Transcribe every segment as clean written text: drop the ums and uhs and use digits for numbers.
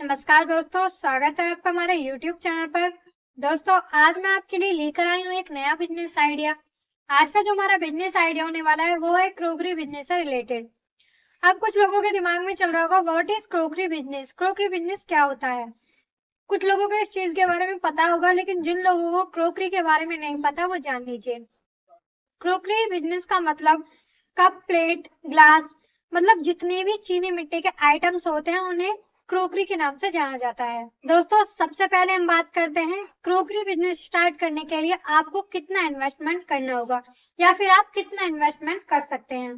नमस्कार दोस्तों, स्वागत है आपका हमारे YouTube चैनल पर। दोस्तों, आज मैं आपके लिए लेकर आई हूँ एक नया बिजनेस आइडिया। आज का जो हमारा बिजनेस आइडिया होने वाला है वो है क्रोकरी बिजनेस से रिलेटेड। अब कुछ लोगों के दिमाग में चल रहा होगा, what is crockery business? Crockery business क्या होता है? कुछ लोगों को इस चीज के बारे में पता होगा, लेकिन जिन लोगों को क्रोकरी के बारे में नहीं पता वो जान लीजिए। क्रोकरी बिजनेस का मतलब कप, प्लेट, ग्लास, मतलब जितने भी चीनी मिट्टी के आइटम्स होते हैं उन्हें क्रोकरी के नाम से जाना जाता है। दोस्तों, सबसे पहले हम बात करते हैं क्रोकरी बिजनेस स्टार्ट करने के लिए आपको कितना इन्वेस्टमेंट करना होगा या फिर आप कितना इन्वेस्टमेंट कर सकते हैं।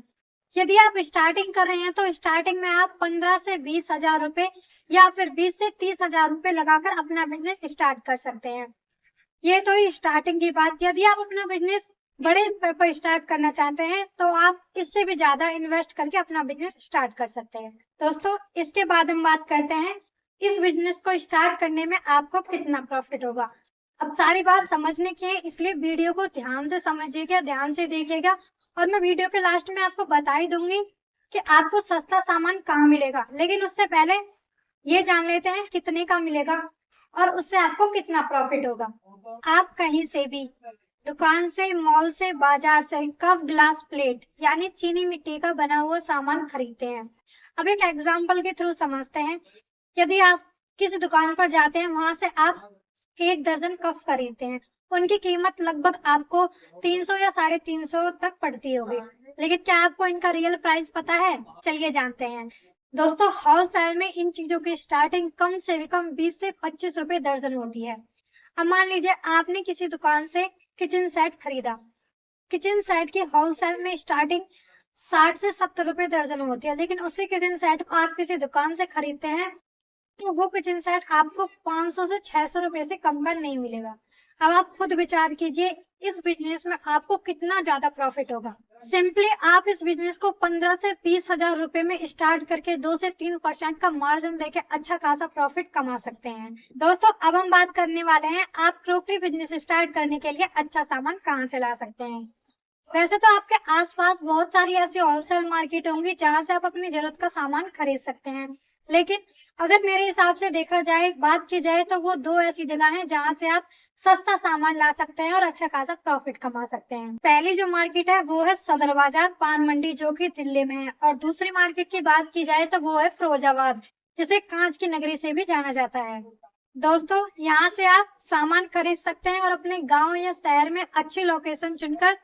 यदि आप स्टार्टिंग कर रहे हैं तो स्टार्टिंग में आप 15 से 20 हजार रुपए या फिर 20 से 30 हजार रुपए लगाकर अपना बिजनेस स्टार्ट कर सकते हैं। ये तो ही स्टार्टिंग की बात। यदि आप अपना बिजनेस बड़े स्तर पर स्टार्ट करना चाहते हैं तो आप इससे भी ज्यादा इन्वेस्ट करके अपना बिजनेस स्टार्ट कर सकते हैं। दोस्तों, इसके बाद हम बात करते हैं इस बिजनेस को स्टार्ट करने में आपको कितना प्रॉफिट होगा। अब सारी बात समझने की है, इसलिए वीडियो को ध्यान से समझिएगा, ध्यान से देखिएगा। और मैं वीडियो के लास्ट में आपको बता ही दूंगी कि आपको सस्ता सामान कहाँ मिलेगा, लेकिन उससे पहले ये जान लेते हैं कितने का मिलेगा और उससे आपको कितना प्रॉफिट होगा। आप कहीं से भी, दुकान से, मॉल से, बाजार से कप, ग्लास, प्लेट यानी चीनी मिट्टी का बना हुआ सामान खरीदते हैं। अब एक एग्जांपल के थ्रू समझते हैं। यदि आप किसी दुकान पर जाते हैं, वहां से आप 1 दर्जन कप खरीदते हैं, उनकी कीमत लगभग आपको 300 या 350 तक पड़ती होगी। लेकिन क्या आपको इनका रियल प्राइस पता है? चलिए जानते हैं। दोस्तों, होलसेल में इन चीजों की स्टार्टिंग कम से भी कम 20 से 25 रुपए दर्जन होती है। अब मान लीजिए आपने किसी दुकान से किचन सेट खरीदा। किचन सेट की होलसेल में स्टार्टिंग 60 से 70 रुपए दर्जन होती है, लेकिन उसी किचन सेट को आप किसी दुकान से खरीदते हैं तो वो किचन सेट आपको 500 से 600 रुपए से कम पर नहीं मिलेगा। अब आप खुद विचार कीजिए, इस बिजनेस में आपको कितना ज्यादा प्रॉफिट होगा। सिंपली आप इस बिजनेस को 15 से 20 हजार रुपए में स्टार्ट करके 2 से 3% का मार्जिन देके अच्छा खासा प्रॉफिट कमा सकते हैं। दोस्तों, अब हम बात करने वाले हैं आप क्रोकरी बिजनेस स्टार्ट करने के लिए अच्छा सामान कहाँ से ला सकते हैं। वैसे तो आपके आसपास बहुत सारी ऐसी होलसेल मार्केट होंगी जहां से आप अपनी जरूरत का सामान खरीद सकते हैं, लेकिन अगर मेरे हिसाब से देखा जाए, बात की जाए, तो वो दो ऐसी जगह हैं जहां से आप सस्ता सामान ला सकते हैं और अच्छा खासा प्रॉफिट कमा सकते हैं। पहली जो मार्केट है वो है सदर बाजार पान मंडी, जो कि दिल्ली में है। और दूसरी मार्केट की बात की जाए तो वो है फिरोजाबाद, जिसे कांच की नगरी से भी जाना जाता है। दोस्तों, यहाँ से आप सामान खरीद सकते हैं और अपने गाँव या शहर में अच्छी लोकेशन चुनकर,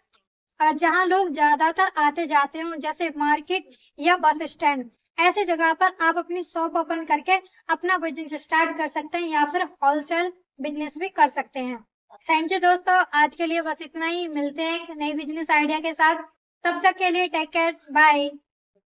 जहाँ लोग ज्यादातर आते जाते हों, जैसे मार्केट या बस स्टैंड, ऐसी जगह पर आप अपनी शॉप ओपन करके अपना बिजनेस स्टार्ट कर सकते हैं या फिर होलसेल बिजनेस भी कर सकते हैं। थैंक यू दोस्तों, आज के लिए बस इतना ही। मिलते हैं एक नई बिजनेस आइडिया के साथ। तब तक के लिए टेक केयर, बाय।